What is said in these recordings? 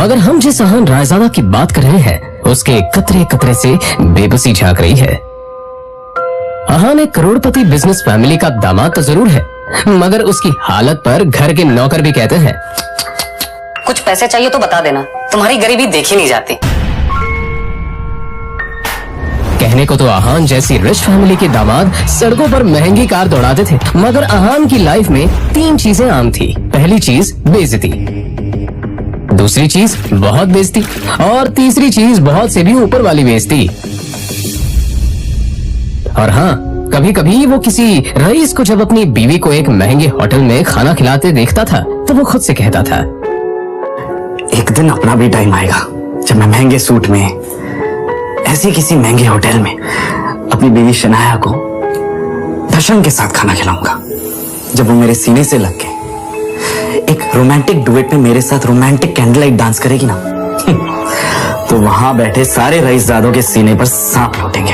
मगर हम जिस अहान रायजादा की बात कर रहे हैं उसके कतरे कतरे से बेबसी झांक रही है। अहान एक करोड़पति बिजनेस फैमिली का दामाद तो जरूर है, मगर उसकी हालत पर घर के नौकर भी कहते हैं। कुछ पैसे चाहिए तो बता देना, तुम्हारी गरीबी देखी नहीं जाती। कहने को तो अहान जैसी रिच फैमिली के दामाद सड़कों पर महंगी कार दौड़ाते थे, मगर अहान की लाइफ में 3 चीजें आम थी। पहली चीज बेइज्जती, दूसरी चीज बहुत बेइज्जती और तीसरी चीज बहुत से भी ऊपर वाली बेइज्जती। और हाँ, कभी कभी वो किसी रईस को जब अपनी बीवी को एक महंगे होटल में खाना खिलाते देखता था तो वो खुद से कहता था, एक दिन अपना भी टाइम आएगा जब मैं महंगे सूट में ऐसे किसी महंगे होटल में अपनी बीवी शनाया को दर्शन के साथ खाना खिलाऊंगा। जब वो मेरे सीने से लग के एक रोमांटिक डुएट में मेरे साथ रोमांटिक कैंडल लाइट डांस करेगी ना तो वहां बैठे सारे रईसजादों के सीने पर सांप लौटेंगे।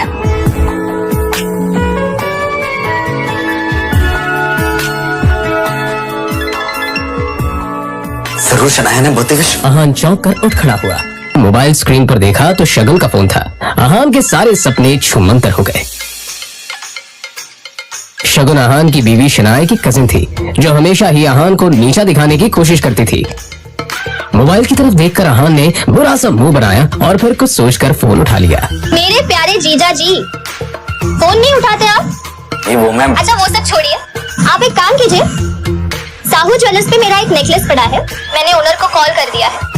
जरूर शनाया ने बोलते हुए अहान चौंक कर उठ खड़ा हुआ। मोबाइल स्क्रीन पर देखा तो शगुन का फोन था। अहान के सारे सपने छूमंतर हो गए। शगुन अहान की बीवी शनाया की कजिन थी जो हमेशा ही अहान को नीचा दिखाने की कोशिश करती थी। मोबाइल की तरफ देखकर अहान ने बुरा सा मुंह बनाया और फिर कुछ सोचकर फोन उठा लिया। मेरे प्यारे जीजा जी, फोन नहीं उठाते आप? वो मैम। अच्छा वो सब छोड़िए, आप एक काम कीजिए, साहू ज्वेलर्स पे मेरा एक नेकलेस पड़ा है, मैंने ओनर को कॉल कर दिया है।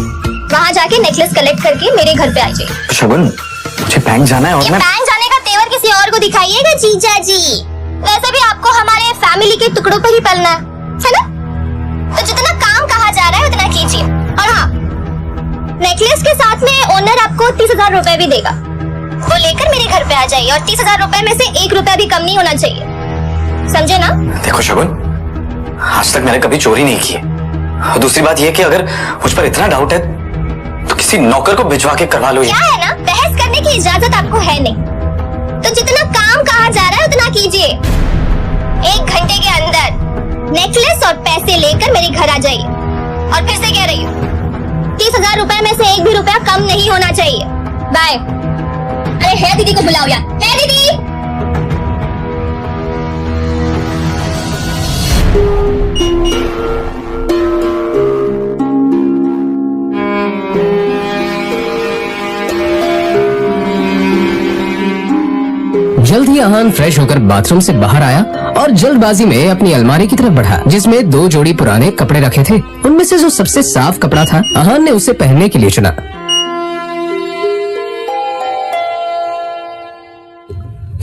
वहाँ जाके नेकलेस कलेक्ट करके मेरे घर पे आ जाइए। शगुन, मुझे बैंक जाना है और ये मैं बैंक जाने का तेवर किसी और को दिखाइएगा जीजा जी। वैसे भी आपको हमारे फैमिली के टुकड़ों पर ही पलना है ना? तो जितना काम कहा जा रहा है उतना कीजिए। और हाँ, नेकलेस के साथ में ओनर आपको 30,000 रुपए भी देगा। वो लेकर मेरे घर पे आ जाइए और 30,000 रुपए में से 1 रुपया भी कम नहीं होना चाहिए, समझे ना? देखो शगुन, आज तक मैंने कभी चोरी नहीं की है। और दूसरी बात यह कि अगर मुझ पर इतना डाउट है तो किसी नौकर को भिजवा के करवा लो। क्या है ना, बहस करने की इजाजत आपको है नहीं। तो जितना काम कहा जा रहा है उतना कीजिए। 1 घंटे के अंदर नेकलेस और पैसे लेकर मेरे घर आ जाइए। और फिर से कह रही हूँ, 30,000 रुपए में से 1 भी रुपया कम नहीं होना चाहिए। बाय। अरे है दीदी को बुलाओ यार, है दीदी। जल्द ही अहान फ्रेश होकर बाथरूम से बाहर आया और जल्दबाजी में अपनी अलमारी की तरफ बढ़ा जिसमें 2 जोड़ी पुराने कपड़े रखे थे। उनमें से जो सबसे साफ कपड़ा था अहान ने उसे पहनने के लिए चुना।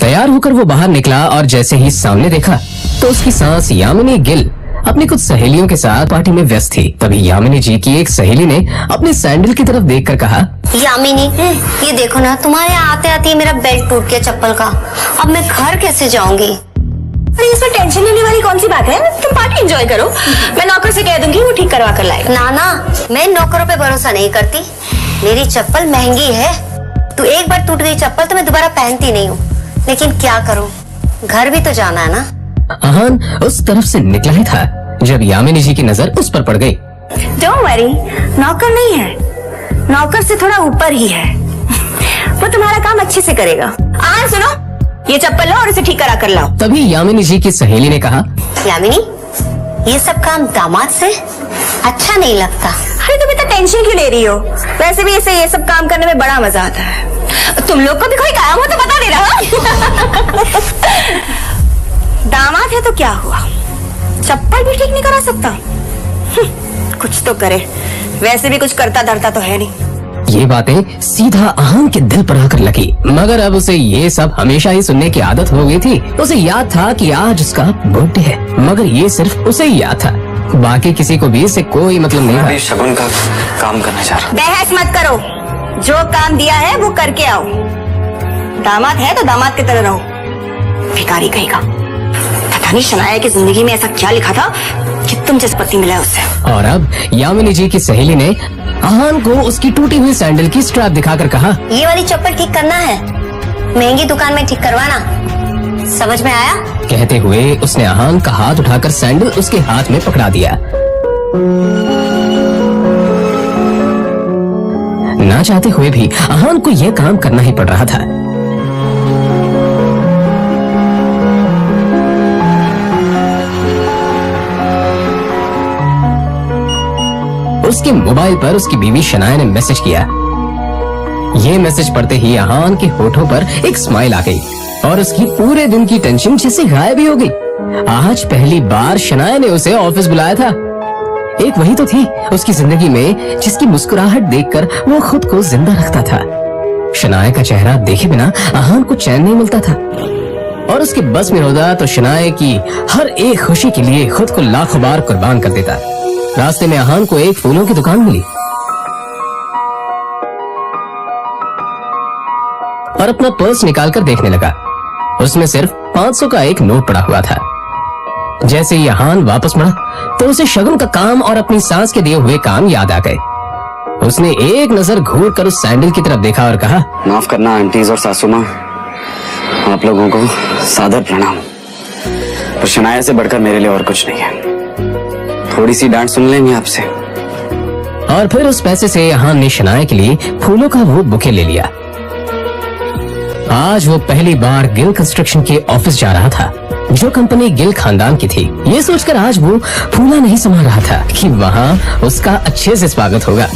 तैयार होकर वो बाहर निकला और जैसे ही सामने देखा तो उसकी सास यामिनी गिल अपनी कुछ सहेलियों के साथ पार्टी में व्यस्त थी। तभी यामिनी जी की एक सहेली ने अपने सैंडल की तरफ देखकर कहा, यामिनी, ये देखो ना, तुम्हारे आते आते मेरा बेल्ट टूट गया चप्पल का। अब मैं घर कैसे जाऊंगी? अरे इसमें टेंशन लेने वाली कौन सी बात है? तुम पार्टी एंजॉय करो, मैं नौकर से कह दूंगी, वो ठीक करवा कर लाएगा। ना ना, मैं नौकरों पे भरोसा नहीं करती। मेरी चप्पल महंगी है। तू एक बार टूट गई चप्पल तो मैं दोबारा पहनती नहीं हूँ। लेकिन क्या करूँ, घर भी तो जाना है ना। अहान उस तरफ से निकला ही था जब यामिनी जी की नजर उस पर पड़ गई। डोंट वरी, नौकर नहीं है, नौकर से थोड़ा ऊपर ही है। वो तुम्हारा काम अच्छे से करेगा। सुनो, ये चप्पल लो और इसे ठीक करा कर लाओ। तभी यामिनी जी की सहेली ने कहा, यामिनी, ये सब काम दामाद से अच्छा नहीं लगता। अरे तुम इतना टेंशन क्यों ले रही हो? वैसे भी इसे ये सब काम करने में बड़ा मजा आता है। तुम लोग को भी कोई काम हो तो बता दे रहा। दामाद है तो क्या हुआ, चप्पल भी ठीक नहीं करा सकता? कुछ तो करे, वैसे भी कुछ करता धरता तो है नहीं। ये बातें सीधा अहान के दिल पर आकर लगी, मगर अब उसे ये सब हमेशा ही सुनने की आदत हो गई थी। उसे याद था कि आज उसका बर्थडे है, मगर ये सिर्फ उसे ही याद था, बाकी किसी को भी इससे कोई मतलब नहीं था। शगुन का काम करने जा रहा। बहस मत करो, जो काम दिया है वो करके आओ। दामाद है तो दामाद की तरह रहो, भिखारी कहेगा। पता नहीं शनाया की जिंदगी में ऐसा क्या लिखा था कि तुम जिस पति मिला उससे। और अब यामिनी जी की सहेली ने अहान को उसकी टूटी हुई सैंडल की स्ट्रैप दिखाकर कहा, ये वाली चप्पल ठीक करना है, महंगी दुकान में ठीक करवाना, समझ में आया? कहते हुए उसने अहान का हाथ उठाकर सैंडल उसके हाथ में पकड़ा दिया। ना चाहते हुए भी अहान को यह काम करना ही पड़ रहा था। उसके मोबाइल पर उसकी बीवी शनाया ने मैसेज किया। ये मैसेज पढ़ते ही अहान के होठों पर एक स्माइल आ गई और उसकी पूरे दिन की टेंशन जैसे गायब ही हो गई। आज पहली बार शनाया ने उसे ऑफिस बुलाया था। एक वही तो थी उसकी जिंदगी में जिसकी मुस्कुराहट देखकर वो खुद को जिंदा रखता था। शनाया का चेहरा देखे बिना अहान को चैन नहीं मिलता था और उसके बस में होता तो शनाया की हर एक खुशी के लिए खुद को लाखों बार कुर्बान कर देता। रास्ते में अहान को एक फूलों की दुकान मिली और अपना पर्स निकालकर देखने लगा। उसमें सिर्फ 500 का एक नोट पड़ा हुआ था। जैसे ही अहान वापस मुड़ा तो उसे शगुन का काम और अपनी सास के दिए हुए काम याद आ गए। उसने एक नजर घूर कर उस सैंडल की तरफ देखा और कहा, माफ करना आंटीज और सासू माँ, आप लोगों को सादर प्रणाम। पर शनाया से बढ़कर मेरे लिए और कुछ नहीं है। थोड़ी सी डांट सुन लेंगे आपसे। और फिर उस पैसे से अहान ने शनाया के लिए फूलों का वो बुके ले लिया। आज वो पहली बार गिल कंस्ट्रक्शन के ऑफिस जा रहा था, जो कंपनी गिल खानदान की थी। ये सोचकर आज वो फूला नहीं समा रहा था कि वहाँ उसका अच्छे से स्वागत होगा।